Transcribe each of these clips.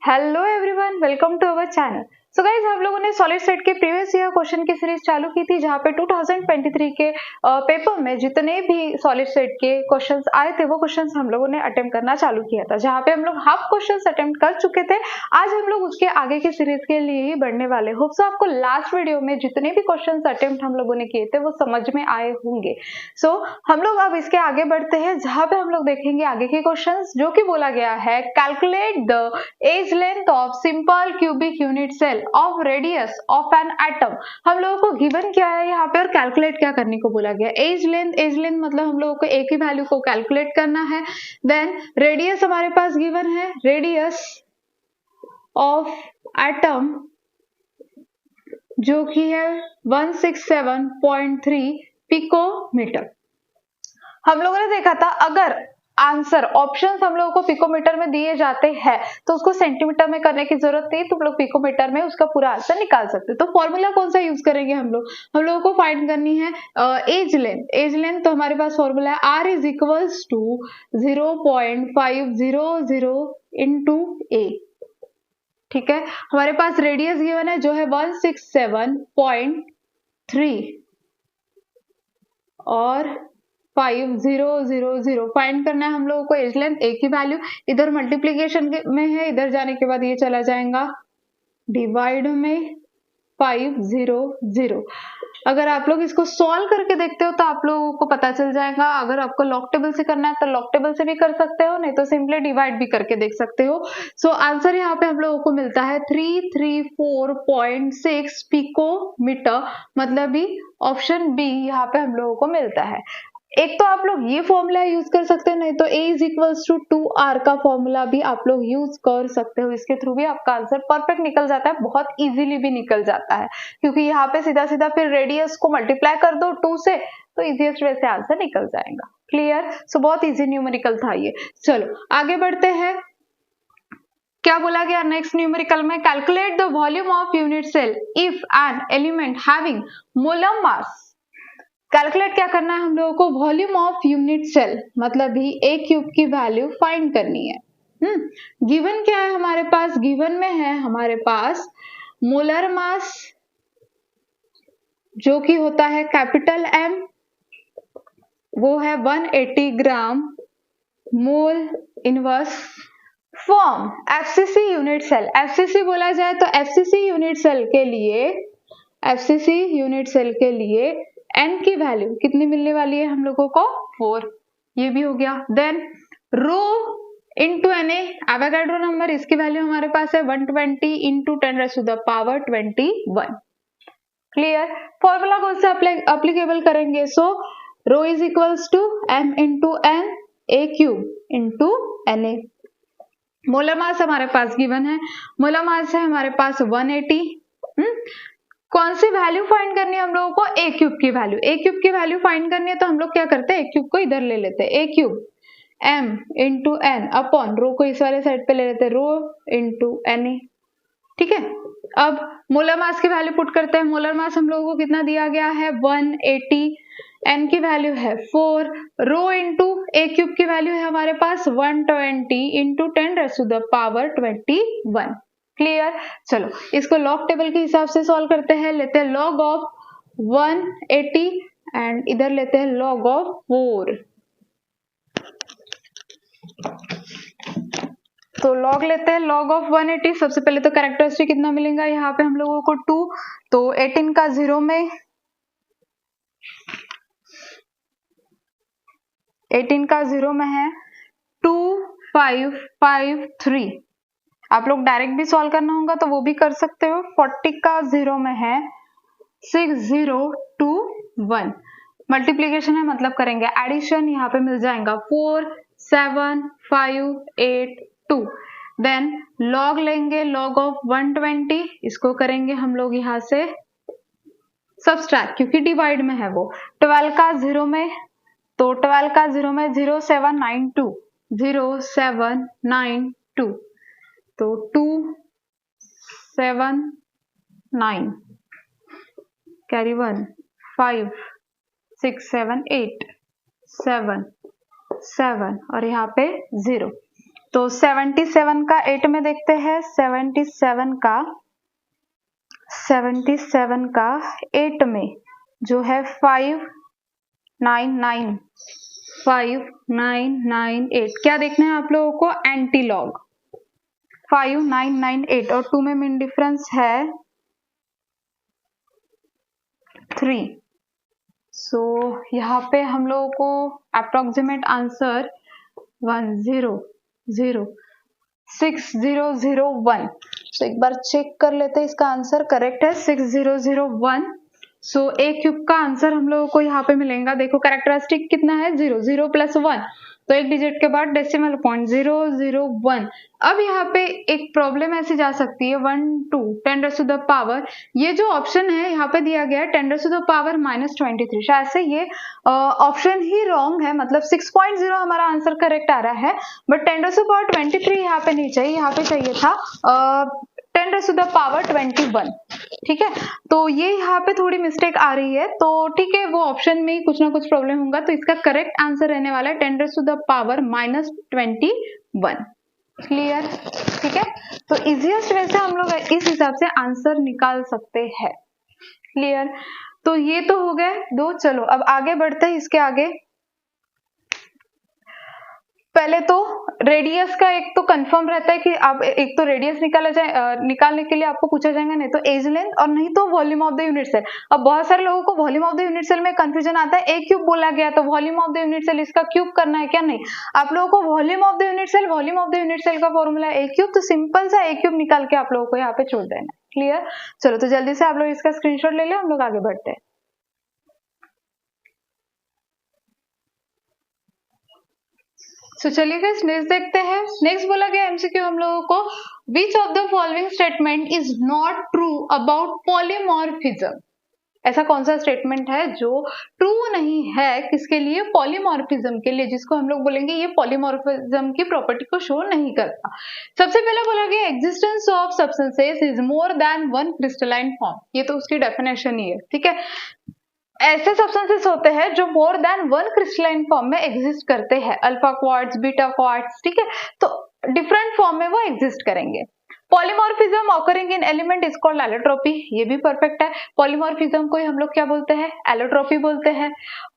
Hello everyone, welcome to our channel. So guys, हम लोगों ने सॉलिड सेट के प्रीवियस ईयर क्वेश्चन की सीरीज चालू की थी, जहाँ पे 2023 के पेपर में जितने भी सॉलिड सेट के क्वेश्चंस आए थे वो क्वेश्चंस हम लोगों ने अटेम्प्ट करना चालू किया था। जहाँ पे हम लोग हाफ क्वेश्चंस अटेम्प्ट कर चुके थे। आज हम लोग उसके आगे की सीरीज के लिए ही बढ़ने वाले। होप सो आपको लास्ट वीडियो में जितने भी क्वेश्चन अटेम्प्ट हम लोगों ने किए थे वो समझ में आए होंगे। सो हम लोग अब इसके आगे बढ़ते हैं, जहाँ पे हम लोग देखेंगे आगे के क्वेश्चन, जो कि बोला गया है calculate the edge length of simple cubic unit cell of radius of an atom. हम लोगों को गिवन क्या है यहाँ पे और कैलकुलेट क्या करने को बोला गया। एज लेंथ मतलब हम लोगों को एक ही वैल्यू को कैलकुलेट करना है। देन रेडियस हमारे पास गिवन है, रेडियस ऑफ एटम जो कि है 167.3 पिकोमीटर। हम लोगों ने देखा था अगर आंसर ऑप्शंस हम लोगों को पिकोमीटर में दिए जाते हैं तो उसको सेंटीमीटर में करने की जरूरत नहीं, तुम लोग पिकोमीटर में उसका पूरा आंसर निकाल सकते हो। तो फॉर्मूला कौन सा यूज करेंगे हम लोगों को फाइंड करनी है एज लेंथ। एज लेंथ तो हमारे पास फॉर्मूला है R is equals to 0.500 into a. ठीक है, हमारे पास रेडियस गिवन है जो है 167.3 और 5000 फाइंड करना है हम लोगों को। एज लेंथ एक ही वैल्यू, इधर मल्टीप्लीकेशन में है, इधर जाने के बाद ये चला जाएगा डिवाइड में 500। अगर आप लोग इसको सॉल्व करके देखते हो तो आप लोगों को पता चल जाएगा। अगर आपको लॉग टेबल से करना है तो लॉग टेबल से भी कर सकते हो, नहीं तो सिंपली डिवाइड भी करके देख सकते हो। सो आंसर यहाँ पे हम लोगों को मिलता है 334.6 पिकोमीटर, मतलब भी ऑप्शन बी यहाँ पे हम लोगों को मिलता है। एक तो आप लोग ये फॉर्मूला यूज कर सकते हो, नहीं तो A is equals to 2R का फॉर्मूला भी आप लोग यूज कर सकते हो। इसके थ्रू भी आपका आंसर परफेक्ट निकल जाता है, बहुत इजीली भी निकल जाता है, क्योंकि यहाँ पे सीधा सीधा फिर रेडियस को मल्टीप्लाई कर दो 2 से, तो इजीएस्ट वे से आंसर निकल जाएगा। क्लियर? सो बहुत इजी न्यूमेरिकल था ये। चलो आगे बढ़ते हैं। क्या बोला गया नेक्स्ट न्यूमेरिकल में? Calculate the volume of unit cell if an element having molar mass. Calculate क्या करना है हम लोगों को? वॉल्यूम ऑफ यूनिट सेल, मतलब भी ए क्यूब की वैल्यू फाइंड करनी है। गिवन क्या है हमारे पास? गिवन में है हमारे पास मोलर मास जो कि होता है कैपिटल M, वो है 180 gram mole inverse form FCC unit cell. FCC बोला जाए तो एफसीसी यूनिट सेल के लिए n की वैल्यू कितनी मिलने वाली है हम लोगों को? 4। ये भी हो गया। Then rho into Na, Avogadro number, इसकी वैल्यू हमारे पास है 120 इंटू 10⁻21। क्लियर? फॉर्मूला कौन सा अप्लीकेबल करेंगे? So rho is equals to m into n a cube into Na। Molar mass हमारे पास गिवन है, मोलर मास है हमारे पास 180। कौन सी वैल्यू फाइंड करनी है हम लोगों को? ए क्यूब की वैल्यू। ए क्यूब की वैल्यू फाइंड करनी है तो हम लोग क्या करते हैं? ए क्यूब को इधर ले लेते हैं, a cube m into N upon rho को इस वाले साइड पे ले लेते हैं, रो इंटू Na। ठीक है, अब मोलर मास की वैल्यू पुट करते हैं। मोलर मास हम लोगों को कितना दिया गया है? 180। n की वैल्यू है 4, रो इंटू ए क्यूब की वैल्यू है हमारे पास 120 इंटू 10⁻21। क्लियर? चलो इसको लॉग टेबल के हिसाब से सॉल्व करते हैं। लेते हैं लॉग ऑफ 180 एंड इधर लेते हैं लॉग ऑफ 4। तो लॉग लेते हैं लॉग ऑफ 180। सबसे पहले तो कैरेक्टरिस्टिक कितना मिलेगा यहाँ पे हम लोगों को? 2। तो 18 का 0 में 18 का 0 में है 2553। आप लोग डायरेक्ट भी सॉल्व करना होगा तो वो भी कर सकते हो। 40 का 0 में है 6021। मल्टीप्लीकेशन है मतलब करेंगे एडिशन, यहाँ पे मिल जाएगा 47582। देन लॉग लेंगे लॉग ऑफ 120, इसको करेंगे हम लोग यहाँ से सब्सट्रैक्ट, क्योंकि डिवाइड में है वो। 12 का 0 में, तो 12 का 0 में 0792 तो 279 कैरी 1 5 6 7 8 7 7 और यहाँ पे 0। तो 77 का 8 में देखते हैं। 77 का 8 में जो है 5998। क्या देखना है आप लोगों को? एंटी लॉग 5998 और 2 में मीन डिफरेंस है 3। सो यहाँ पे हम लोगों को अप्रोक्सीमेट आंसर 6001। तो एक बार चेक कर लेते हैं, इसका आंसर करेक्ट है 6001। सो ए क्यूब का आंसर हम लोगों को यहाँ पे मिलेगा। देखो कैरेक्टरिस्टिक कितना है? 0, 0 + 1, तो एक डिजिट के बाद डेसिमल पॉइंट 001। अब यहाँ पे एक प्रॉब्लम ऐसी जा सकती है 1 to 10⁻⁻, ये जो ऑप्शन है यहाँ पे दिया गया है 10⁻⁻23। शायद से ये ऑप्शन ही रॉन्ग है, मतलब 6.0 हमारा आंसर करेक्ट आ रहा है, बट 10⁻23 यहाँ पे नहीं चाहिए, यहाँ पे चाहिए था 10⁻21। ठीक है, तो ये यहाँ पे थोड़ी मिस्टेक आ रही है, तो ठीक है वो ऑप्शन में ही कुछ ना कुछ प्रॉब्लम होगा। तो इसका करेक्ट आंसर रहने वाला है 10⁻⁻21। क्लियर? ठीक है, तो इजीएस्ट वे से हम लोग इस हिसाब से आंसर निकाल सकते हैं। क्लियर? तो ये तो हो गए दो। चलो अब आगे बढ़ते हैं। इसके आगे पहले तो रेडियस का एक तो कंफर्म रहता है कि आप एक तो रेडियस निकालने के लिए आपको पूछा जाएगा, नहीं तो एज लेंथ और नहीं तो volume of the unit cell. अब बहुत सारे लोगों को volume of the unit cell में कंफ्यूजन आता है, ए क्यूब बोला गया तो volume of the unit cell इसका क्यूब करना है क्या? नहीं, आप लोगों को volume of the unit cell का फॉर्मूला ए क्यूब, तो सिंपल सा ए क्यूब निकाल के आप लोगों को यहाँ पे छोड़ देना। क्लियर? चलो तो जल्दी से आप लोग इसका स्क्रीनशॉट ले लो, हम लोग आगे बढ़ते हैं। तो चलिए गाइस नेक्स्ट देखते हैं। नेक्स्ट बोला गया एमसीक्यू हम लोगों को, विच of the following statement is not true about polymorphism. ऐसा कौन सा स्टेटमेंट है जो ट्रू नहीं है? किसके लिए? पॉलीमॉर्फिज्म के लिए, जिसको हम लोग बोलेंगे ये पॉलीमॉर्फिज्म की प्रॉपर्टी को शो नहीं करता। सबसे पहले बोला गया existence of substances is more than one crystalline form. ये तो उसकी डेफिनेशन ही है। ठीक है, ऐसे सब्सटेंसेस होते हैं जो more than one crystalline form में एग्जिस्ट करते हैं, अल्फा क्वार्ट्ज, बीटा क्वार्ट्ज। ठीक है, तो डिफरेंट फॉर्म में वो एग्जिस्ट करेंगे। Polymorphism occurring in element is called allotropy. ये भी परफेक्ट है। पॉलीमॉर्फिज्म को हम लोग क्या बोलते हैं? एलोट्रोपी बोलते हैं।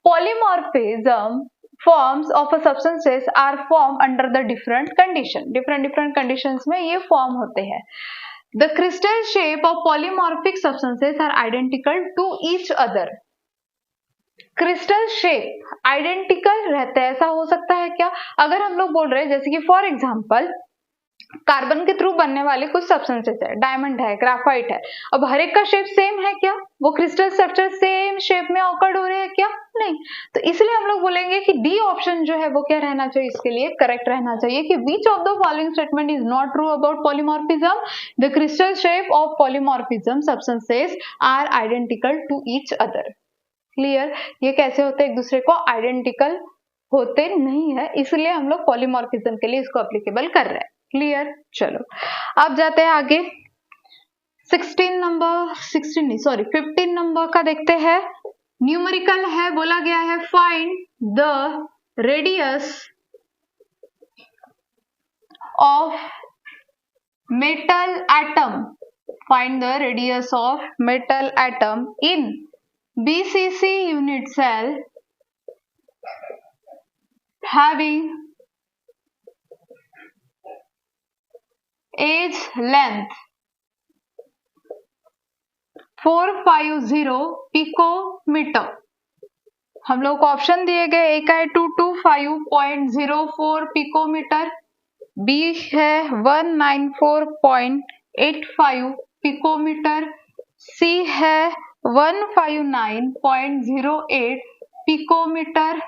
Polymorphism forms of a substances are formed under the different conditions में ये फॉर्म होते हैं। The crystal shape of polymorphic substances are identical to each other. Crystal shape identical रहते हैं, ऐसा हो सकता है क्या? अगर हम लोग बोल रहे हैं जैसे कि फॉर एग्जांपल कार्बन के थ्रू बनने वाले कुछ सब्सटेंसेस है, डायमंड है, ग्राफाइट है, अब हर एक का शेप सेम है क्या? वो क्रिस्टल स्ट्रक्चर सेम शेप में ऑकर्ड हो रहे हैं क्या? नहीं। तो इसलिए हम लोग बोलेंगे कि डी ऑप्शन जो है वो क्या रहना चाहिए? इसके लिए करेक्ट रहना चाहिए कि which of the following statement is not true about polymorphism. The crystal shape of polymorphism substances are identical to each other. Clear? ये कैसे होते हैं? एक दूसरे को आइडेंटिकल होते नहीं है, इसलिए हम लोग पॉलीमॉर्फिज्म के लिए इसको एप्लीकेबल कर रहे हैं। क्लियर? चलो अब जाते हैं आगे। 15 नंबर का देखते हैं। न्यूमेरिकल है, बोला गया है find the radius of metal atom. Find the radius of metal atom in BCC unit cell having edge length 450 picometre. हम लोग को ऑप्शन दिए गए, एक है 225.04 पिकोमीटर, बी है 194.85 पिकोमीटर, सी है 159.08 picometre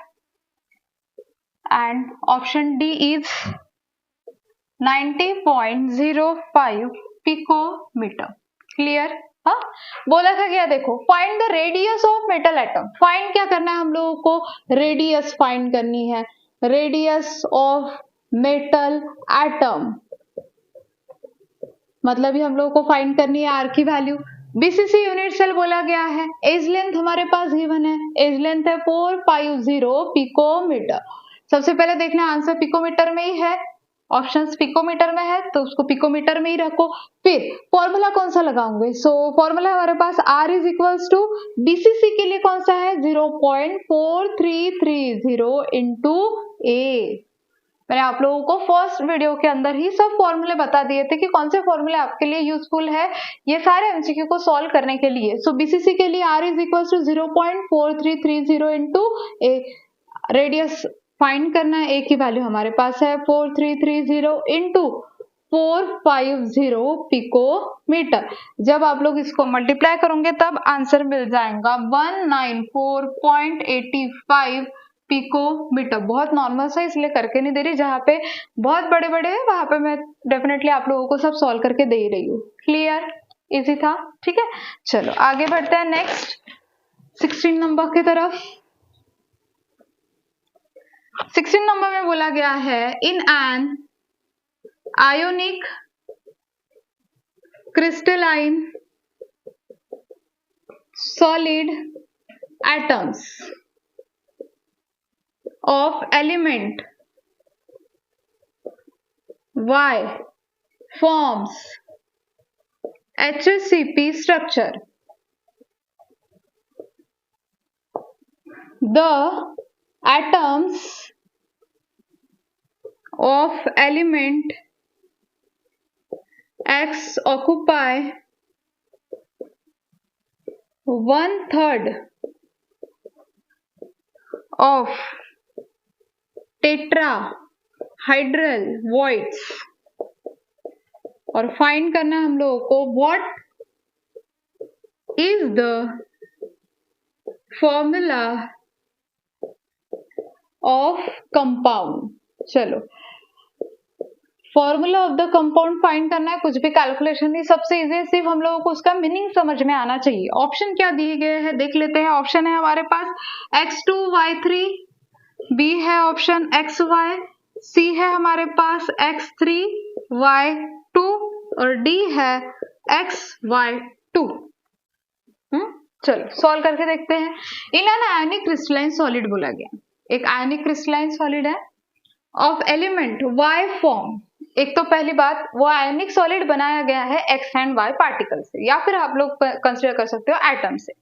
and option D is 90.05 picometre. Clear? हाँ, बोला था क्या? देखो find the radius of metal atom. Find क्या करना है हम लोगों को? रेडियस फाइंड करनी है, रेडियस ऑफ मेटल एटम, मतलब ये हम लोगों को फाइंड करनी है आर की वैल्यू। बीसीसी यूनिट सेल बोला गया है, एज लेंथ हमारे पास गिवन है, एज लेंथ है 450 पिकोमीटर। सबसे पहले देखना आंसर पिकोमीटर में ही है, ऑप्शंस पिकोमीटर में है तो उसको पिकोमीटर में ही रखो। फिर फॉर्मूला कौन सा लगाओगे? सो फॉर्मूला हमारे पास R is equals to BCC के लिए कौन सा है 0.4330 इंटू A। मैंने आप लोगों को फर्स्ट वीडियो के अंदर ही सब फॉर्मूले बता दिए थे कि कौन से फॉर्मूले आपके लिए यूजफुल है ये सारे एमसीक्यू को सॉल्व करने के लिए। सो BCC के लिए R is equal to 0.4330 into A। Radius find करना है, A की वैल्यू हमारे पास है 4330 इंटू 450 पिकोमीटर। जब आप लोग इसको मल्टीप्लाई करोगे तब आंसर मिल जाएगा 194.85 पिकोमीटर। बहुत नॉर्मल सा इसलिए करके नहीं दे रही, जहाँ पे बहुत बड़े बड़े है वहां पे मैं डेफिनेटली आप लोगों को सब सॉल्व करके दे ही रही हूँ। क्लियर? इजी था? ठीक है, चलो आगे बढ़ते हैं नेक्स्ट 16 नंबर की तरफ। 16 नंबर में बोला गया है in an ionic crystalline solid atoms of element Y forms HCP structure. The atoms of element X occupy 1/3 of tetrahedral voids. और फाइंड करना है हम लोगों को what is the formula of compound. चलो formula of the compound find करना है, कुछ भी कैलकुलेशन नहीं, सबसे इजी है, सिर्फ हम लोगों को उसका मीनिंग समझ में आना चाहिए। ऑप्शन क्या दिए गए हैं देख लेते हैं। ऑप्शन है हमारे पास X2Y3, B है ऑप्शन XY, C है हमारे पास X3Y2 और D है XY2। चलो सॉल्व करके देखते हैं। In an ionic crystalline solid बोला गया, एक आयनिक क्रिस्टलाइन सॉलिड है ऑफ एलिमेंट Y फॉर्म। एक तो पहली बात वो आयनिक सॉलिड बनाया गया है X एंड Y पार्टिकल से, या फिर आप लोग कंसिडर कर सकते हो एटम से।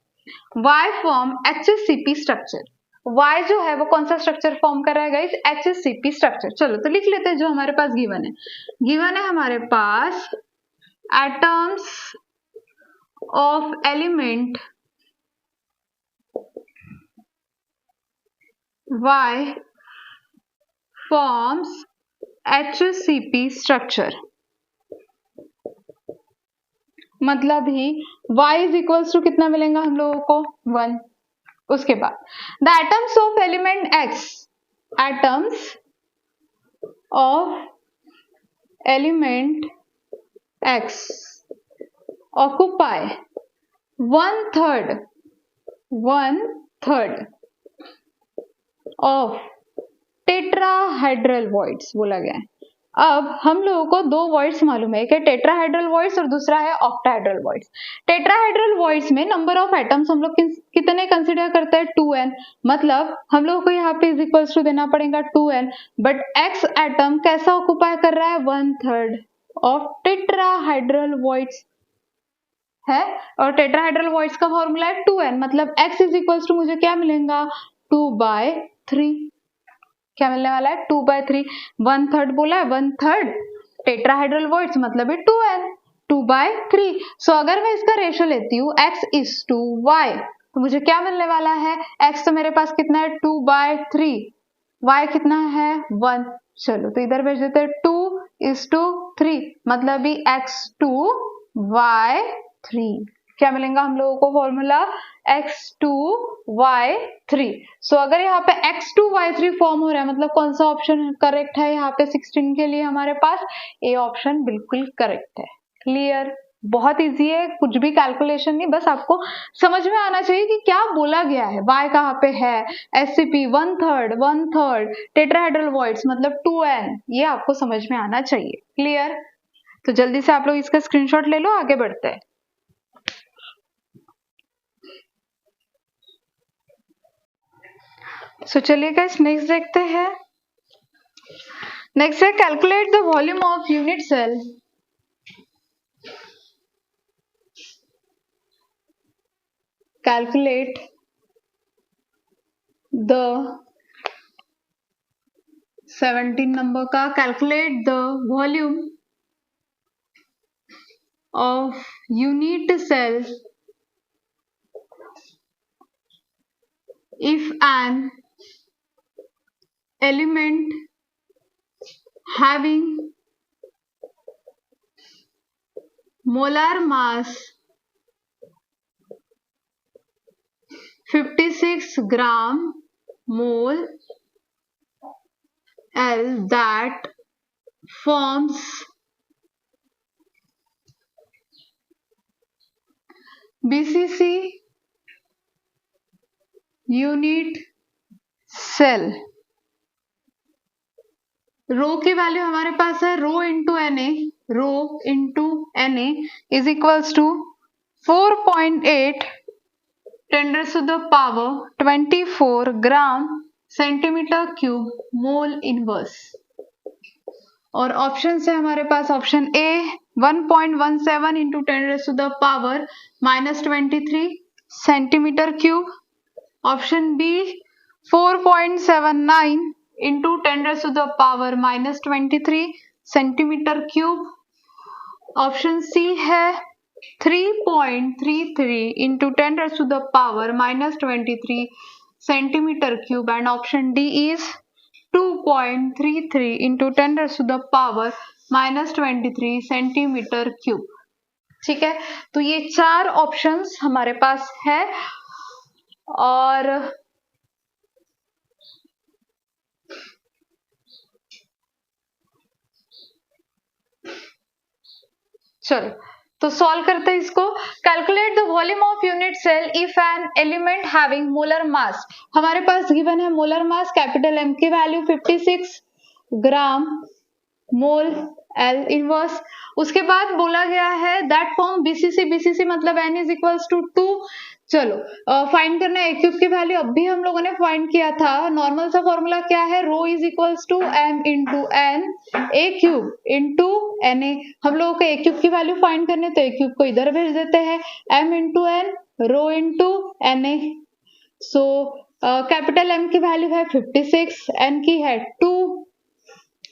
Y form HCP structure. Y जो है वो कौन सा स्ट्रक्चर फॉर्म कर रहा है गाइस? HCP structure. चलो तो लिख लेते हैं जो हमारे पास गिवन है। गिवन है हमारे पास atoms of element Y forms HCP structure. मतलब ही Y इज इक्वल्स टू कितना मिलेगा हम लोगों को 1। उसके बाद the atoms of element X, atoms of element X occupy 1/3 of tetrahedral voids बोला गया है। अब हम लोगों को दो वॉइड्स मालूम है, एक है टेट्राहाइड्रल वॉइड्स और दूसरा है ऑक्टाहाइड्रल वॉइड्स। टेट्राहाइड्रल वॉइड्स में नंबर ऑफ एटम्स हम लोग कितने कंसीडर करते हैं 2n, मतलब हम लोग को यहाँ पे इज इक्वल्स टू देना पड़ेगा 2n। बट x एटम कैसा ऑक्युपाई कर रहा है 1/3 ऑफ टेट्राहाइड्रल वॉइड्स है, और टेट्राहाइड्रल वॉइड्स का फॉर्मूला है 2n, मतलब x इज इक्वल्स टू मुझे क्या मिलेगा 2/3। क्या मिलने वाला है 2/3। 1/3 बोला है, 1/3 टेट्राहाइड्रल वॉइड्स मतलब है 2n, 2/3। सो अगर मैं इसका रेशियो लेती हूँ x इज टू y तो मुझे क्या मिलने वाला है, x तो मेरे पास कितना है 2/3, y कितना है 1। चलो तो इधर भेज देते हैं 2:3 मतलब भी x2y3। क्या मिलेगा हम लोगों को फॉर्मूला x2y3। सो अगर यहाँ पे x2y3 फॉर्म हो रहा है मतलब कौन सा ऑप्शन करेक्ट है यहाँ पे 16 के लिए हमारे पास ए ऑप्शन बिल्कुल करेक्ट है। क्लियर? बहुत इजी है, कुछ भी कैलकुलेशन नहीं, बस आपको समझ में आना चाहिए कि क्या बोला गया है। y कहाँ पे है, SCP 1/3 टेट्राहाइड्रल वॉइड्स मतलब 2n, ये आपको समझ में आना चाहिए। क्लियर? तो जल्दी से आप लोग इसका स्क्रीनशॉट ले लो, आगे बढ़ते हैं। सो चलिए गाइस नेक्स्ट देखते हैं नेक्स्ट है calculate the volume of unit cell calculate the 17 number का calculate the volume of unit cell if an element having molar mass 56 gram mole L that forms BCC unit cell। Rho की value हमारे पास है rho into N A is equals to 4.8 10⁻24 gram centimetre cube mole inverse. और option है हमारे पास option A 1.17 into 10⁻⁻23 centimetre cube, option B 4.79 into 10⁻⁻23 centimetre cube, option C है 3.33 into 10⁻⁻23 centimetre cube and option D is 2.33 into 10⁻⁻23 centimetre cube. ठीक है, तो ये चार ऑप्शंस हमारे पास है। और चलो तो सॉल्व करते हैं इसको। Calculate the volume of unit cell if an element having molar mass. हमारे पास गिवन है मोलर मास कैपिटल एम की value 56 gram mole L inverse. उसके बाद बोला गया है दैट फॉर्म बीसीसी मतलब एन इज इक्वल्स टू 2। चलो फाइंड करना है ए क्यूब की वैल्यू, अभी हम लोगों ने फाइंड किया था। नॉर्मल सा फॉर्मूला क्या है, rho is equals to M into N A cube into N A. हम लोगों को ए क्यूब की वैल्यू फाइंड करने, तो ए क्यूब को इधर भेज देते हैं, M into N rho into N A. So capital M की वैल्यू है 56, एन की है 2,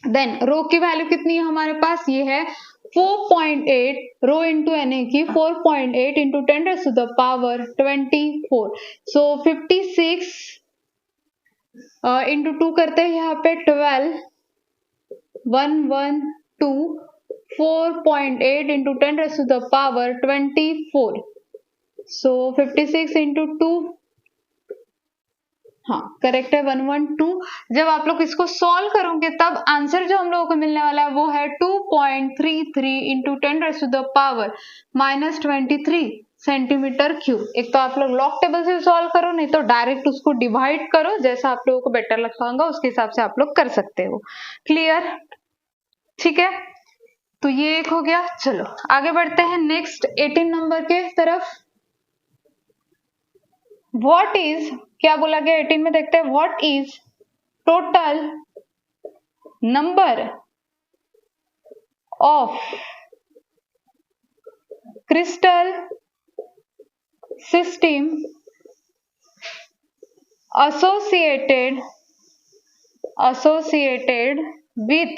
देन रो की वैल्यू कितनी है हमारे पास, ये है 4.8, रो इंटू एन ए की 4.8 इंटू 10⁻24। सो 56 इंटू 2 करते हैं यहाँ पे 12, 112, 4.8 इंटू 10⁻24। सो 56 इंटू 2, हाँ करेक्ट है 112। जब आप लोग इसको सॉल्व करोगे तब आंसर जो हम लोगों को मिलने वाला है वो है 2.33 इंटू 10⁻⁻23 सेंटीमीटर क्यूब। एक तो आप लोग लॉग टेबल से सॉल्व करो, नहीं तो डायरेक्ट उसको डिवाइड करो, जैसा आप लोगों को बेटर लगता होगा उसके हिसाब से आप लोग कर सकते हो। क्लियर? ठीक है, तो ये एक हो गया। चलो आगे बढ़ते हैं नेक्स्ट 18 नंबर के तरफ। व्हाट इज, क्या बोला गया 18 में, देखते हैं। What is total number of crystal system associated with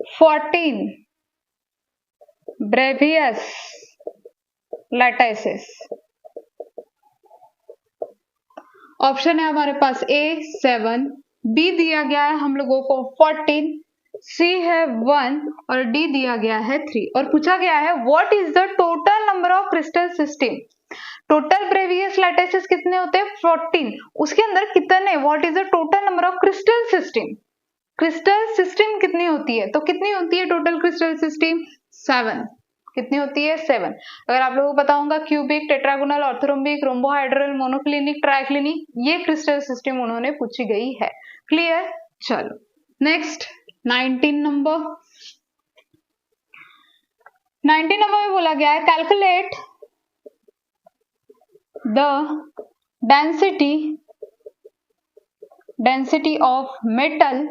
14 Bravais lattices। Option है हमारे पास ए 7, बी दिया गया है हम लोगों को 14, सी है 1 और डी दिया गया है 3। और पूछा गया है what is the total number of crystal system. Total Bravais lattices कितने होते हैं 14, उसके अंदर कितने, what is the total number of crystal system. Crystal system कितनी होती है, तो कितनी होती है टोटल क्रिस्टल सिस्टम 7। कितनी होती है 7। अगर आप लोगों को पता होगा cubic, tetragonal, orthorhombic, रोम्बोहाइड्रल, monoclinic, triclinic, ये क्रिस्टल सिस्टम उन्होंने पूछी गई है। क्लियर? चलो नेक्स्ट 19 नंबर में बोला गया है calculate the density of metal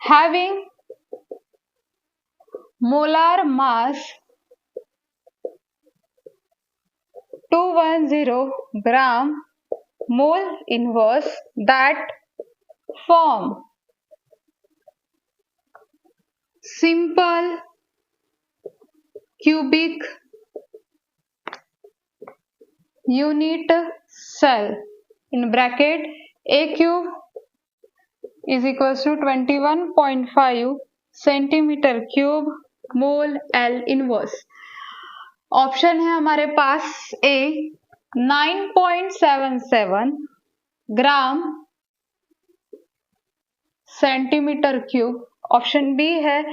having molar mass 210 gram mole inverse that form simple cubic unit cell in bracket A cube is equals to 21.5 centimeter cube mole L इनवर्स। Option है हमारे पास A 9.77 gram centimetre cube, option B है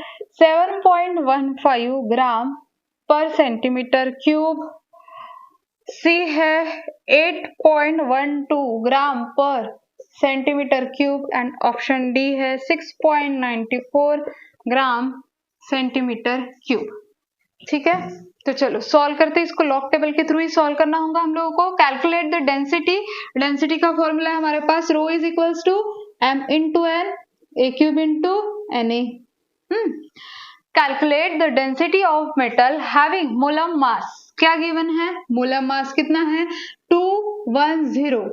7.15 ग्राम पर centimetre cube, सी है 8.12 ग्राम पर centimetre cube and option D है 6.94 ग्राम centimetre cube. ठीक है, तो चलो सॉल्व करते हैं इसको। लॉग टेबल के थ्रू ही सॉल्व करना होगा हम लोगों को। कैलकुलेट द डेंसिटी, डेंसिटी का फॉर्मूला है हमारे पास rho is equals to m into N A cube into N A. Calculate the density of metal having molar mass, क्या गिवन है, मोलर मास कितना है 210।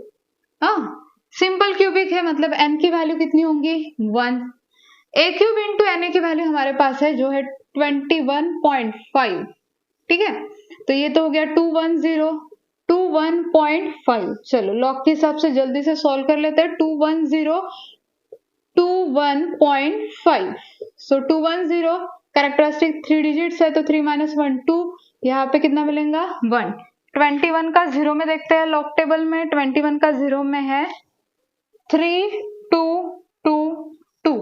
सिंपल क्यूबिक है मतलब n की वैल्यू कितनी होंगी 1, ए क्यूब इंटू एन ए की वैल्यू हमारे पास है जो है 21.5। ठीक है, तो ये तो हो गया 21.5। चलो लॉग के हिसाब से जल्दी से सॉल्व कर लेते हैं। 21.5, सो 210 कैरेक्टरिस्टिक 3 डिजिट्स है तो 3 - 1 2, यहाँ पे कितना मिलेगा 1। 21 का 0 में देखते हैं लॉग टेबल में, 21 का 0 में है 3 2 2 2।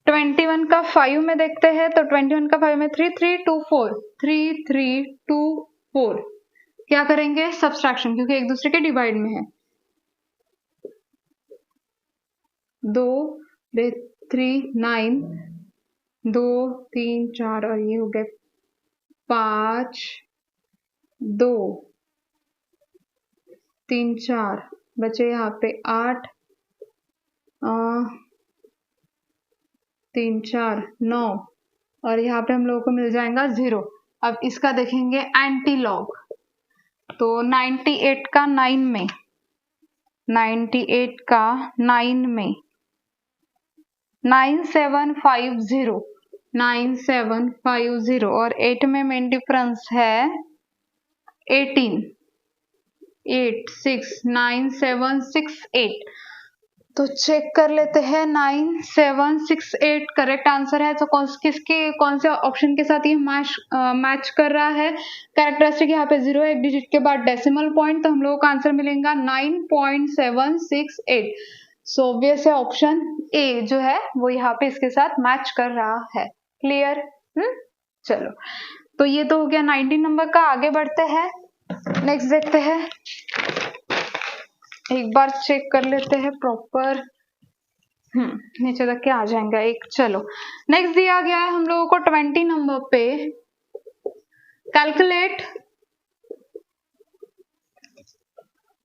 21 का 5 में देखते हैं तो 21 का 5 में 3 3 2 4 3 3 2 4। क्या करेंगे सब्सट्रैक्शन क्योंकि एक दूसरे के डिवाइड में है। 2 3 9 2 3 4 और ये हो गए 5 2 3 4 बचे यहाँ पे 8 3 4 9 और यहाँ पे हम लोगों को मिल जाएगा 0। अब इसका देखेंगे एंटी लॉग, तो 98 का 9 में 9750 9750 और 8 में मेन डिफरेंस है 18 8 6 9 7 6 8। तो चेक कर लेते हैं 9768 करेक्ट आंसर है। तो कौन से ऑप्शन के साथ ये मैच कर रहा है। कैरेक्टरिस्टिक यहाँ पे 0 एक डिजिट के बाद डेसिमल पॉइंट, तो हम लोगों का आंसर मिलेगा 9.768। सो ऑब्वियस है ऑप्शन ए जो है वो यहाँ पे इसके साथ मैच कर रहा है। क्लियर? चलो तो ये तो हो गया 19 नंबर का। आगे बढ़ते हैं, नेक्स्ट देखते हैं, एक बार चेक कर लेते हैं प्रॉपर। नीचे तक के आ जाएगा एक। चलो नेक्स्ट दिया गया है हम लोगों को 20 नंबर पे, calculate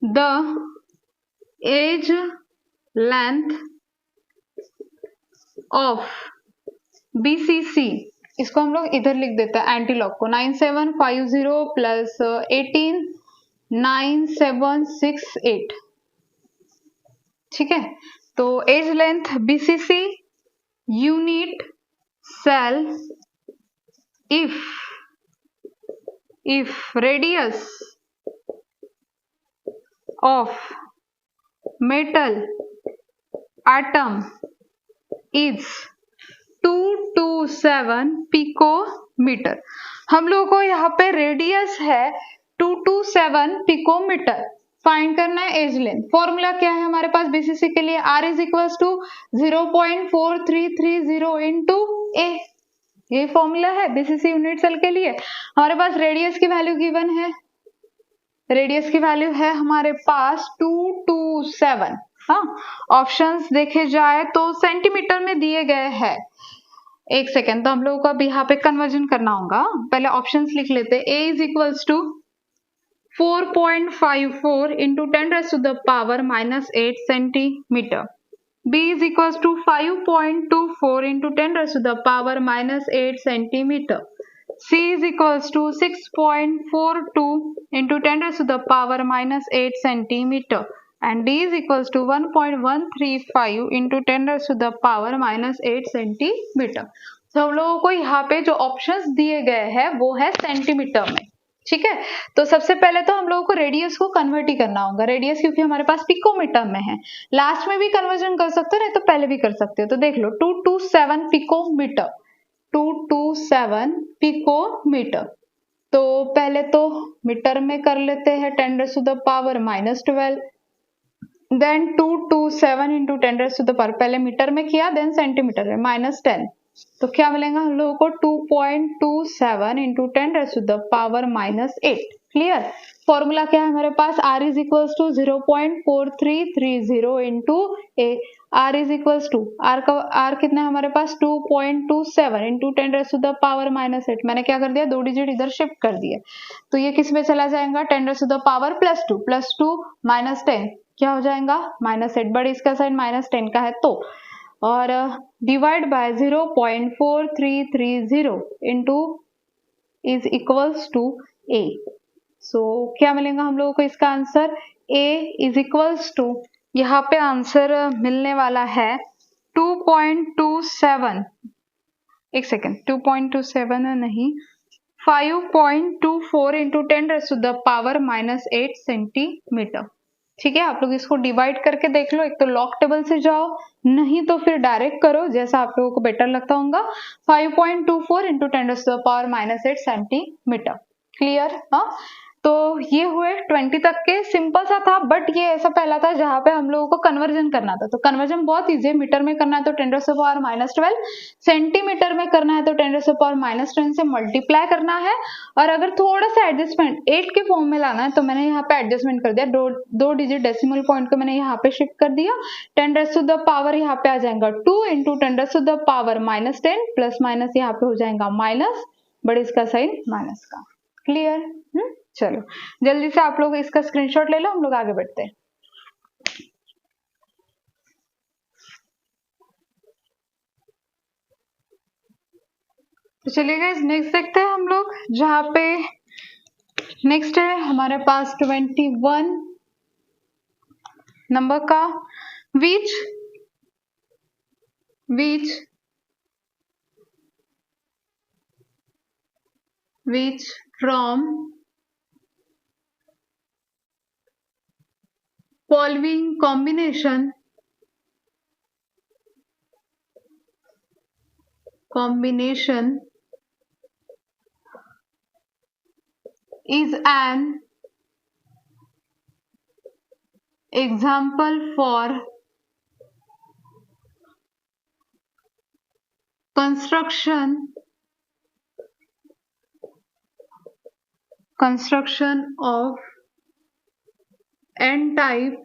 the edge length of BCC। इसको हम लोग इधर लिख देते हैं एंटी लॉग को 9750 प्लस 18 9768। ठीक है, तो edge length BCC unit cell if radius of metal atom is 227 picometre. हम लोगों को यहाँ पे रेडियस है 227 पिकोमीटर, फाइंड करना है एज लेंथ। फॉर्मूला क्या है हमारे पास BCC के लिए, R is equals to 0.4330 into a, ये फॉर्मूला है BCC यूनिट सेल के लिए। हमारे पास रेडियस की वैल्यू गिवन है, रेडियस की वैल्यू है हमारे पास 227। ऑप्शंस देखे जाए तो सेंटीमीटर में दिए गए हैं। एक सेकेंड, तो हम लोगों को अब यहाँ पे कन्वर्जन करना होगा। पहले ऑप्शंस लिख लेते हैं। A is equals to 4.54 into 10⁻⁸ -8 centimetre. B is equals to 5.24 into 10 raised to the power minus 8 centimeter. C is equals to 6.42 into 10 raised to the power minus 8 centimeter. And D is equals to 1.135 into 10 raised to the power minus 8 centimeter. तो हम लोगों को यहाँ पे जो options दिए गए हैं वो है सेंटीमीटर में, ठीक है। तो सबसे पहले तो हम लोगों को रेडियस को कन्वर्ट ही करना होगा, रेडियस क्योंकि हमारे पास पिकोमीटर में है। लास्ट में भी कन्वर्जन कर सकते हो, नहीं तो पहले भी कर सकते हो। तो देख लो 227 पिकोमीटर, 227 पिकोमीटर। तो पहले तो मीटर में कर लेते हैं 10 raised to the power minus 12, then 227 into 10 raised to the power, पहले मीटर में किया देन सेंटीमीटर में minus 10, तो क्या मिलेगा हम लोगों को 2.27 into 10 raised to the power minus 8। Clear. Formula क्या है हमारे पास, r is equals to 0.4330 into a, r is equals to r कितना है हमारे पास 2.27 into 10 raised to the power minus 8। मैंने क्या कर दिया, 2 डिजिट इधर शिफ्ट कर दिए, तो ये किस में चला जाएगा 10 raised to the power +2 minus 10 क्या हो जाएगा -8, बट इसका साइन -10 का है तो, और divide by 0.4330 into is equals to a। So क्या मिलेगा हम लोगों को इसका answer, a is equals to, यहाँ पे आंसर मिलने वाला है 2.27, एक सेकेंड 2.27 है नहीं, 5.24 into 10 raised to the power minus 8 centimetre. ठीक है, आप लोग इसको डिवाइड करके देख लो, एक तो लॉग टेबल से जाओ, नहीं तो फिर डायरेक्ट करो जैसा आप लोगों को बेटर लगता होगा। 5.24 into 10 raised to the power minus 8 centimetre. Clear. हाँ, तो ये हुए 20 तक के, सिंपल सा था, बट ये ऐसा पहला था जहां पे हम लोगों को कन्वर्जन करना था। तो कन्वर्जन बहुत इजी है, मीटर में करना है तो 10 raised to the power minus 12, centimetre में करना है तो 10 raised to the power minus 10 से मल्टीप्लाई करना है। और अगर थोड़ा सा एडजस्टमेंट 8 के फॉर्म में लाना है तो मैंने यहाँ पे एडजस्टमेंट कर दिया, दो डिजिट डेसिमल पॉइंट को मैंने यहाँ पे शिफ्ट कर दिया। 10 raised to the power यहाँ पे आ जाएगा 2 into 10 raised to the power minus 10, plus minus यहाँ पे हो जाएगा माइनस, बट इसका साइन माइनस का। क्लियर। चलो जल्दी से आप लोग इसका स्क्रीनशॉट ले लो, हम लोग आगे बढ़ते हैं। तो चलिए गाइस नेक्स्ट देखते हैं हम लोग, जहाँ पे नेक्स्ट है हमारे पास 21 नंबर का, which from following combination is an example for construction of n-type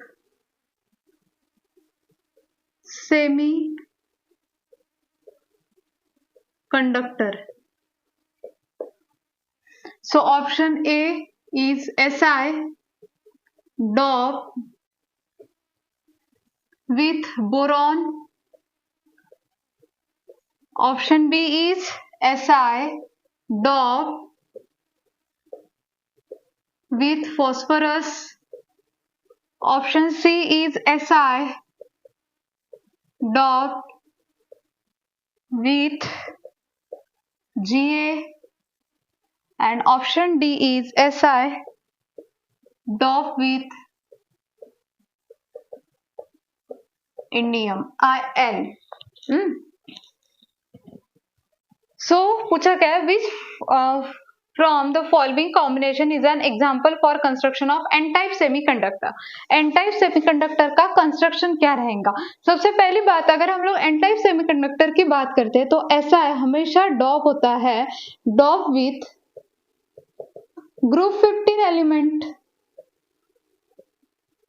semiconductor. So option A is Si doped with boron. Option B is Si doped with phosphorus. Option C is Si doped with Ga, and option D is Si doped with indium IN. So पूछा क्या है, which from the following combination is an example for construction of n-type semiconductor. n-type semiconductor का construction क्या रहेगा। सबसे पहली बात, अगर हम लोग n-type semiconductor की बात करते हैं तो ऐसा है, हमेशा डॉप होता है, डॉप विथ ग्रुप 15 एलिमेंट।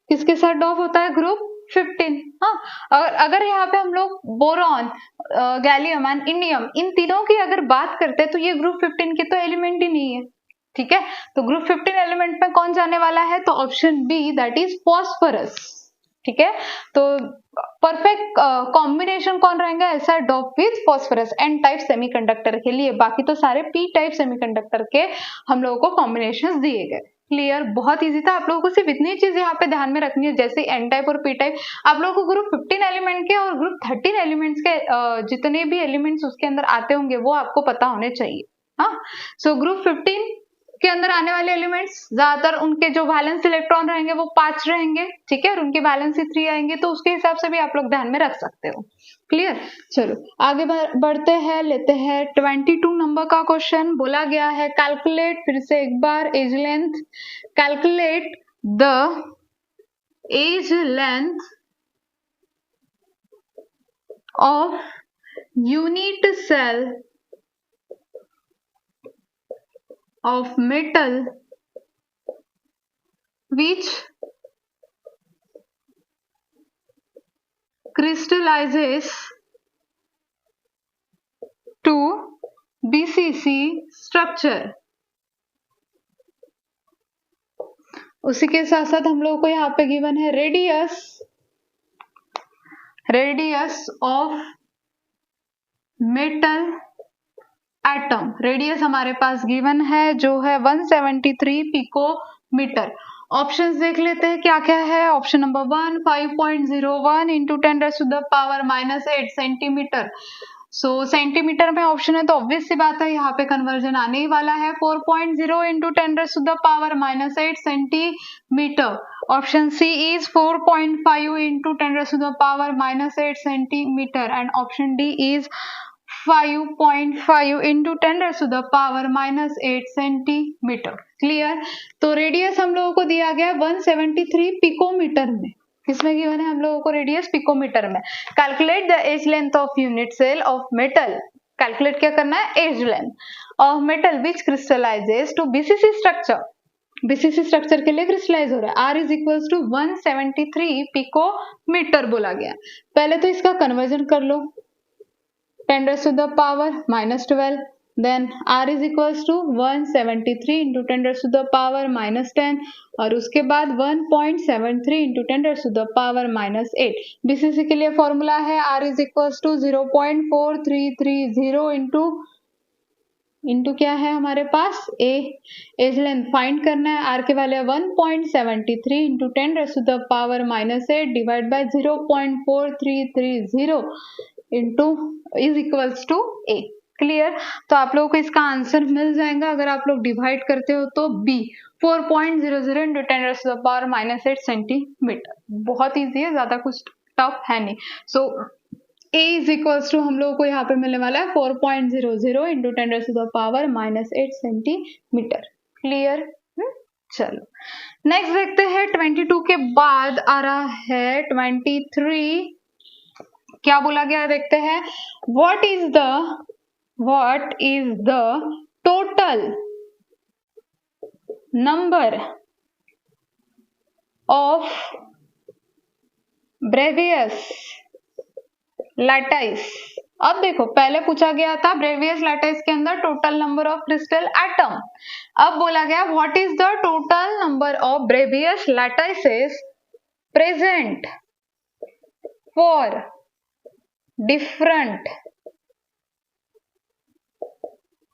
किसके साथ डॉप होता है, ग्रुप 15। हाँ, अगर यहाँ पे हम लोग बोरॉन, गैलियम एंड इंडियम, इन तीनों की अगर बात करते हैं तो ये ग्रुप 15 के तो एलिमेंट ही नहीं है। ठीक है, तो ग्रुप 15 एलिमेंट में कौन जाने वाला है, तो option B that is phosphorus. ठीक है, तो परफेक्ट कॉम्बिनेशन कौन रहेगा, ऐसा dope with phosphorus N type semiconductor के लिए। बाकी तो सारे पी टाइप सेमीकंडक्टर के हम लोगों को कॉम्बिनेशन दिए गए। क्लियर, बहुत इजी था। आप लोगों को सिर्फ इतनी चीज यहाँ पे ध्यान में रखनी है, जैसे एन टाइप और पी टाइप आप लोगों को ग्रुप 15 एलिमेंट के और ग्रुप 13 एलिमेंट्स के जितने भी एलिमेंट्स उसके अंदर आते होंगे वो आपको पता होने चाहिए। हाँ, सो ग्रुप 15 के अंदर आने वाले एलिमेंट्स ज्यादातर उनके जो वैलेंस इलेक्ट्रॉन रहेंगे वो 5 रहेंगे, ठीक है, और उनके वैलेंसी 3 आएंगे, तो उसके हिसाब से भी आप लोग ध्यान में रख सकते हो। क्लियर, चलो आगे बढ़ते हैं, लेते हैं 22 नंबर का क्वेश्चन। बोला गया है कैलकुलेट, फिर से एक बार, edge length, calculate the edge length of unit cell of metal which crystallizes to BCC structure। उसी के साथ साथ हम लोगों को यहाँ पे गिवन है radius of metal atom. Radius हमारे पास गिवन है जो है 173 पिकोमीटर। ऑप्शंस देख लेते हैं क्या क्या है। Option number 1 5.01 into 10⁻⁻8 centimetre. So centimetre में ऑप्शन है तो ऑब्वियस सी बात है यहाँ पे कन्वर्जन आने ही वाला है। 4.0 into 10⁻⁻8 centimetre. Option C is 4.5 into 10⁻⁻8 centimetre and option D is 5.5 into 10⁻⁻8 centimetre. Clear, तो रेडियस हम लोगों को दिया गया 173 पिकोमीटर में। किसमें गिवन है हम लोगों को रेडियस? पिकोमीटर में। Calculate the edge length of unit cell of metal. Calculate क्या करना है? Edge length of metal which crystallises to BCC structure. BCC structure के लिए क्रिस्टलाइज हो रहा है। R is equal to 173 picometre बोला गया। पहले तो इसका कन्वर्जन कर लो 10⁻⁻12, then R is equals to 173 into 10⁻⁻10 और उसके बाद 1.73 into 10⁻⁻8। BCC के लिए फॉर्मूला है R is equals to 0.4330 into क्या है हमारे पास? A। एज लेंथ फाइंड करना है। R के value 1.73 into 10⁻⁻8 divide by 0.4330 into is equals to A। Clear, तो आप लोगों को इसका आंसर मिल जाएगा अगर आप लोग डिवाइड करते हो तो B 4.00 इंटू 10⁻⁻8 सेंटीमीटर। बहुत इजी है, ज्यादा कुछ टफ है नहीं। सो A इज इक्वल्स टू हम लोगों को यहाँ पे मिलने वाला है 4.00 इंटू 10⁻⁻8 सेंटीमीटर। क्लियर, चलो नेक्स्ट देखते हैं। 22 के बाद आ रहा है 23। क्या बोला गया देखते हैं। What is the total number of Bravais lattice। अब देखो, पहले पूछा गया था Bravais lattice के अंदर total number of crystal atom. अब बोला गया what is the total number of Bravais lattices present for different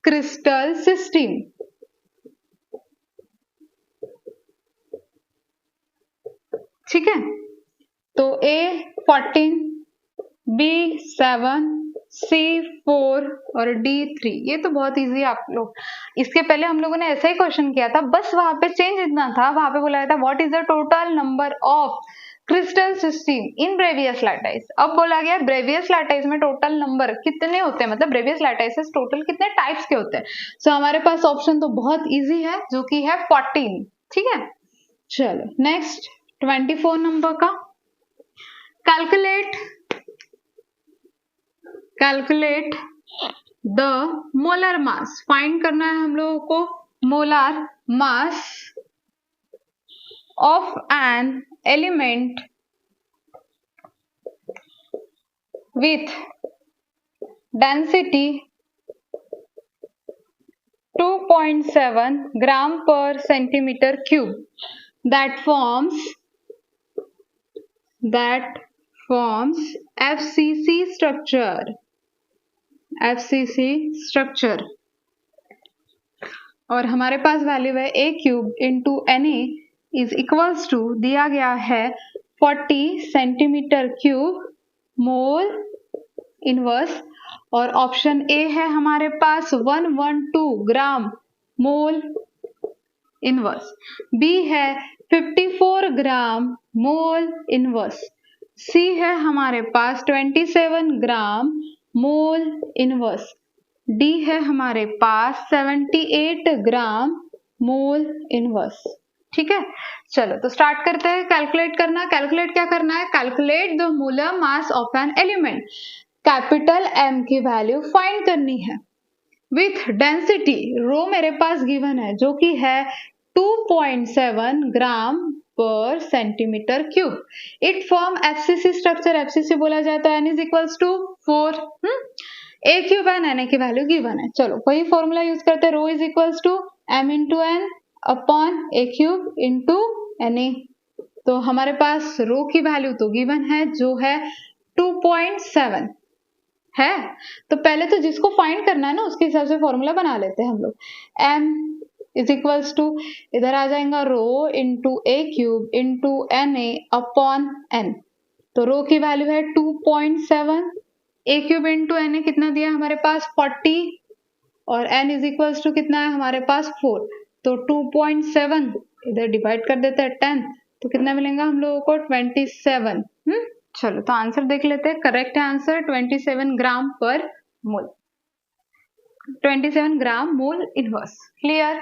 crystal system। ठीक है, तो A 14, B 7, C 4 और D 3। ये तो बहुत इजी है। आप लोग इसके पहले हम लोगों ने ऐसा ही क्वेश्चन किया था, बस वहां पे चेंज इतना था, वहां पे बोला था what is the total number of crystal system in Bravais lattice. अब बोला गया ब्रेवियस लैटिस में टोटल नंबर कितने होते हैं, मतलब ब्रेवियस लैटिस टोटल कितने टाइप्स के होते हैं। सो हमारे पास ऑप्शन तो बहुत इजी है जो कि है 14। ठीक है, चलो नेक्स्ट 24 नंबर का। Calculate the molar mass. Find करना है हम लोगों को molar mass of an element with density 2.7 gram per centimeter cube that forms that forms FCC structure और हमारे पास वैल्यू है a cube into Na is equals to दिया गया है 40 सेंटीमीटर क्यूब मोल इनवर्स और ऑप्शन ए है हमारे पास 112 ग्राम मोल इनवर्स, बी है 54 ग्राम मोल इनवर्स, सी है हमारे पास 27 ग्राम मोल इनवर्स, डी है हमारे पास 78 ग्राम मोल इनवर्स। ठीक है, चलो तो स्टार्ट करते हैं कैलकुलेट करना। कैलकुलेट क्या करना है? Calculate the molar mass of an element. Capital M की वैल्यू फाइंड करनी है विथ डेंसिटी रो मेरे पास गिवन है जो कि है 2.7 ग्राम पर centimetre cube. It form FCC structure, FCC बोला जाए तो n is equals to 4। A cube N N की वैल्यू गिवन है, चलो वही फॉर्मूला यूज करते हैं, rho is equals to m into N upon a cube into N A. तो हमारे पास रो की वैल्यू तो गिवन है जो है 2.7 है, तो पहले तो जिसको फाइंड करना है ना उसके हिसाब से फॉर्मूला बना लेते हैं हम लोग। m इज इक्वल्स टू इधर आ जाएगा rho into a cube into N A upon N, तो रो की वैल्यू है 2.7, a cube into N A कितना दिया हमारे पास 40 और n इज इक्वल्स टू कितना है हमारे पास 4, तो 2.7 इधर डिवाइड कर देते हैं 10, तो कितना मिलेगा हम लोगों को 27। चलो तो आंसर देख लेते हैं। करेक्ट है आंसर 27 ग्राम पर मोल, 27 ग्राम मोल इनवर्स। क्लियर?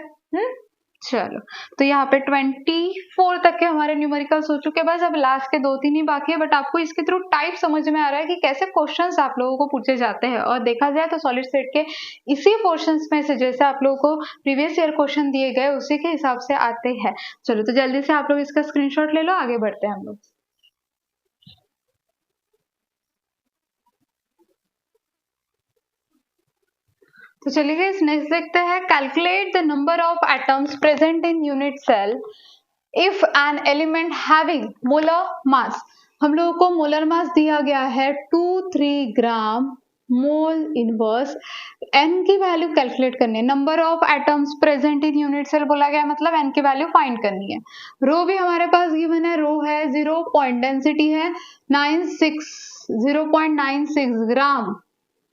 चलो तो यहाँ पे 24 तक के हमारे न्यूमेरिकल्स हो चुके हैं, बस अब लास्ट के 2-3 ही बाकी है। बट आपको इसके थ्रू टाइप समझ में आ रहा है कि कैसे क्वेश्चंस आप लोगों को पूछे जाते हैं। और देखा जाए तो सॉलिड स्टेट के इसी पोर्शंस में से जैसे आप लोगों को प्रीवियस ईयर क्वेश्चन दिए गए उसी के हिसाब से आते हैं। चलो तो जल्दी से आप लोग इसका स्क्रीनशॉट ले लो, आगे बढ़ते हैं हम लोग। तो चलिए नेक्स्ट देखते हैं। Calculate the number of atoms present in unit cell if an element having molar mass. हम लोगों को मोलर मास दिया गया है 23 ग्राम मोल इनवर्स। n की वैल्यू कैलकुलेट करनी है, number of atoms present in unit cell बोला गया मतलब n की वैल्यू फाइंड करनी है। रो भी हमारे पास गिवन है, रो है 0 डेंसिटी है 0.96 ग्राम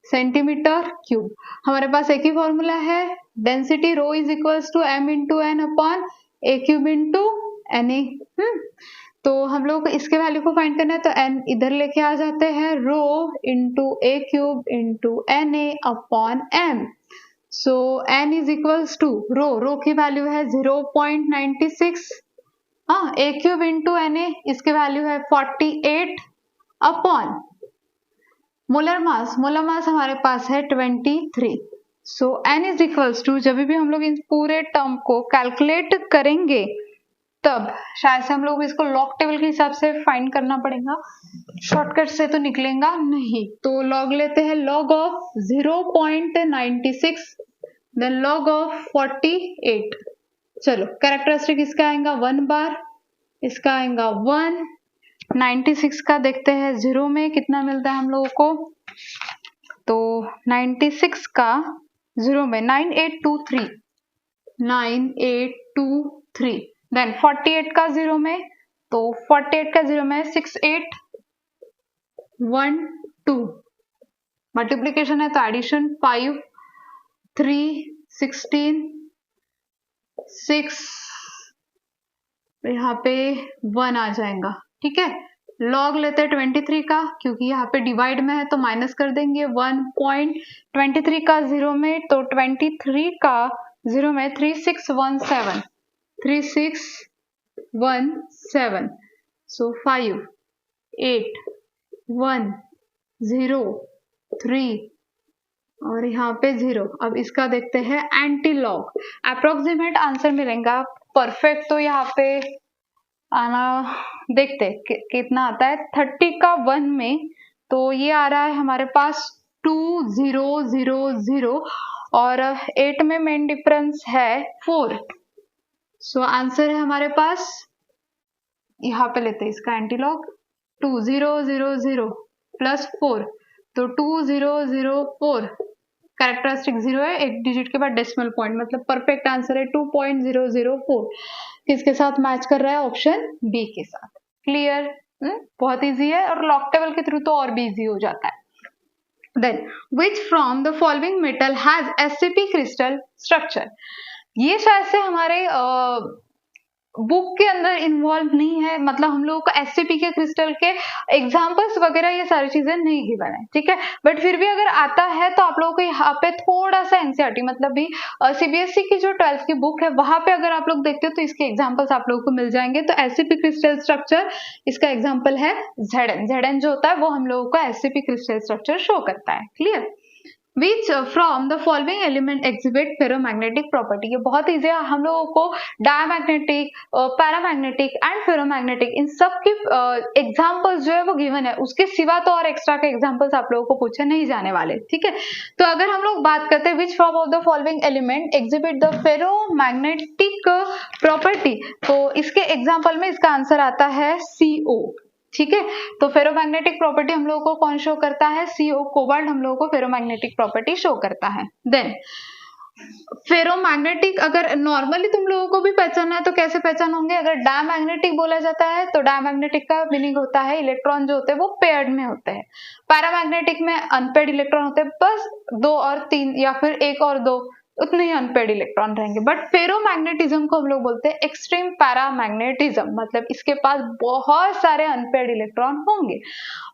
सेंटीमीटर क्यूब। हमारे पास एक ही फॉर्मूला है, density rho is equals to m into N upon a cube into N A. तो हम लोग इसके वैल्यू को फाइंड करना है, तो n इधर लेके आ जाते हैं, rho into a cube into N A upon m। So n is equals to rho की वैल्यू है 0.96, हाँ a cube into N A इसके वैल्यू है 48 अपॉन मोलर मास हमारे पास है 23। सो n इज इक्वल्स टू, जब भी हम लोग इन पूरे टर्म को कैलकुलेट करेंगे तब शायद से हम लोग इसको लॉग टेबल के हिसाब से फाइंड करना पड़ेगा, शॉर्टकट से तो निकलेगा नहीं। तो लॉग लेते हैं, log of 0.96 then log of 48। चलो कैरेक्टरिस्टिक इसका आएगा 1 बार, इसका आएगा 1, 96 का देखते हैं 0 में कितना मिलता है हम लोगों को, तो 96 का 0 में 9823 देन 48 का 0 में, तो 48 का 0 में 6812, मल्टीप्लीकेशन है तो एडिशन 5 3 16 6, यहाँ पे 1 आ जाएगा। ठीक है, लॉग लेते हैं 23 का, क्योंकि यहाँ पे डिवाइड में है तो माइनस कर देंगे 1.23 का 0 में, तो 23 का 0 में 3617, सो 5 8 1 0 3 और यहाँ पे 0। अब इसका देखते हैं एंटी लॉग, अप्रोक्सीमेट आंसर मिलेगा। परफेक्ट तो यहाँ पे आना देखते कितना आता है, 30 का 1 में, तो ये आ रहा है हमारे पास 2000 और 8 में मेन डिफरेंस है 4। सो आंसर है हमारे पास, यहाँ पे लेते हैं इसका एंटीलॉग 2000 प्लस 4, तो 2004 कैरेक्टरिस्टिक 0 है, एक डिजिट के बाद डेसिमल पॉइंट, मतलब परफेक्ट आंसर है 2.004। किसके साथ मैच कर रहा है? ऑप्शन बी के साथ। क्लियर? बहुत इजी है, और लॉग टेबल के थ्रू तो और भी इजी हो जाता है। Then, which from the following metal has SCP crystal structure? ये शायद से हमारे बुक के अंदर इन्वॉल्व नहीं है, मतलब हम लोगों को SCP के क्रिस्टल के एग्जाम्पल्स वगैरह ये सारी चीजें नहीं गिवन है, ठीक है। बट फिर भी अगर आता है तो आप लोगों को यहाँ पे थोड़ा सा एनसीईआरटी, मतलब भी CBSE की जो 12th की बुक है वहां पे अगर आप लोग देखते हो तो इसके एग्जाम्पल्स आप लोगों को मिल जाएंगे। तो SCP क्रिस्टल स्ट्रक्चर, इसका एग्जाम्पल है Zn जो होता है वो हम लोगों को SCP क्रिस्टल स्ट्रक्चर शो करता है। Clear? Which from the following element exhibit ferromagnetic property? ये बहुत ईजी है, हम लोगों को डायमैग्नेटिक, पैरामैग्नेटिक एंड फेरोमैग्नेटिक इन सब की एग्जांपल्स जो है वो गिवन है, उसके सिवा तो और एक्स्ट्रा के एग्जांपल्स आप लोगों को पूछे नहीं जाने वाले, ठीक है। तो अगर हम लोग बात करते हैं which from of the following element exhibit the ferromagnetic property, तो इसके एग्जाम्पल में इसका आंसर आता है CO, ठीक है। तो फेरोमैग्नेटिक प्रॉपर्टी हम लोगों को कौन शो करता है? CO, कोबाल्ट हम लोगों को फेरोमैग्नेटिक प्रॉपर्टी शो करता है। देन फेरोमैग्नेटिक अगर नॉर्मली तुम लोगों को भी पहचानना है तो कैसे पहचान होंगे? अगर डायमैग्नेटिक बोला जाता है तो डायमैग्नेटिक का मीनिंग होता है इलेक्ट्रॉन जो होते हैं वो पेयर्ड में होते हैं, पैरामैग्नेटिक में अनपेयर्ड इलेक्ट्रॉन होते हैं, बस 2 और 3 या फिर 1 और 2 उतने ही अनपेयर्ड इलेक्ट्रॉन रहेंगे। बट फेरोमैग्नेटिज्म को हम लोग बोलते हैं एक्सट्रीम पैरामैग्नेटिज्म, मतलब इसके पास बहुत सारे अनपेयर्ड इलेक्ट्रॉन होंगे।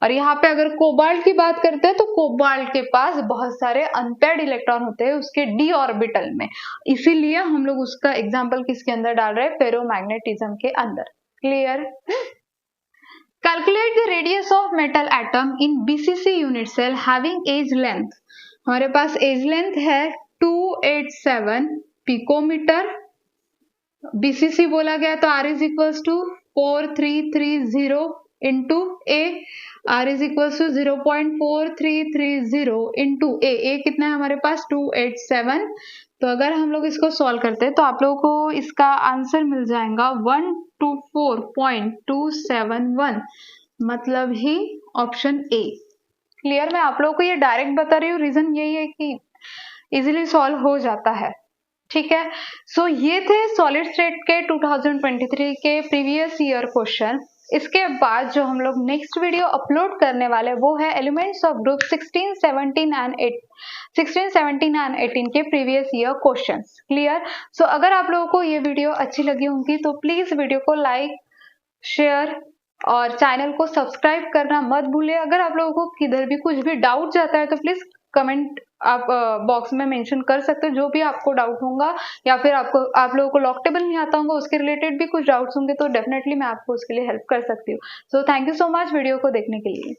और यहाँ पे अगर कोबाल्ट की बात करते हैं तो कोबाल्ट के पास बहुत सारे अनपेयर्ड इलेक्ट्रॉन होते हैं उसके डी ऑर्बिटल में, इसीलिए हम लोग उसका एग्जाम्पल किसके अंदर डाल रहे हैं? फेरोमैग्नेटिज्म के अंदर। Clear? Calculate the radius of metal atom in BCC unit cell having edge length. हमारे पास एज लेंथ है 287 पिकोमीटर, BCC बोला गया तो R is equals to 4330 into A, R is equals to 0.4330 into A कितना है हमारे पास? 287। तो अगर हम लोग इसको सॉल्व करते हैं तो आप लोगों को इसका आंसर मिल जाएगा 124.271, मतलब ही ऑप्शन A। क्लियर? मैं आप लोगों को ये डायरेक्ट बता रही हूँ, रीजन यही है कि इजीली सॉल्व हो जाता है, ठीक है। सो ये थे सॉलिड स्टेट के 2023 के प्रीवियस ईयर क्वेश्चन। इसके बाद जो हम लोग नेक्स्ट वीडियो अपलोड करने वाले वो है एलिमेंट्स ऑफ ग्रुप 16, 17 एंड 18 के प्रीवियस ईयर क्वेश्चंस। क्लियर? सो अगर आप लोगों को ये वीडियो अच्छी लगी होंगी तो प्लीज वीडियो को लाइक, शेयर और चैनल को सब्सक्राइब करना मत भूलिए। अगर आप लोगों को किधर भी कुछ भी डाउट जाता है तो प्लीज कमेंट आप बॉक्स में मेंशन कर सकते हो, जो भी आपको डाउट होगा, या फिर आप लोगों को लॉक टेबल नहीं आता होगा उसके रिलेटेड भी कुछ डाउट्स होंगे तो डेफिनेटली मैं आपको उसके लिए हेल्प कर सकती हूँ। So thank you so much video को देखने के लिए।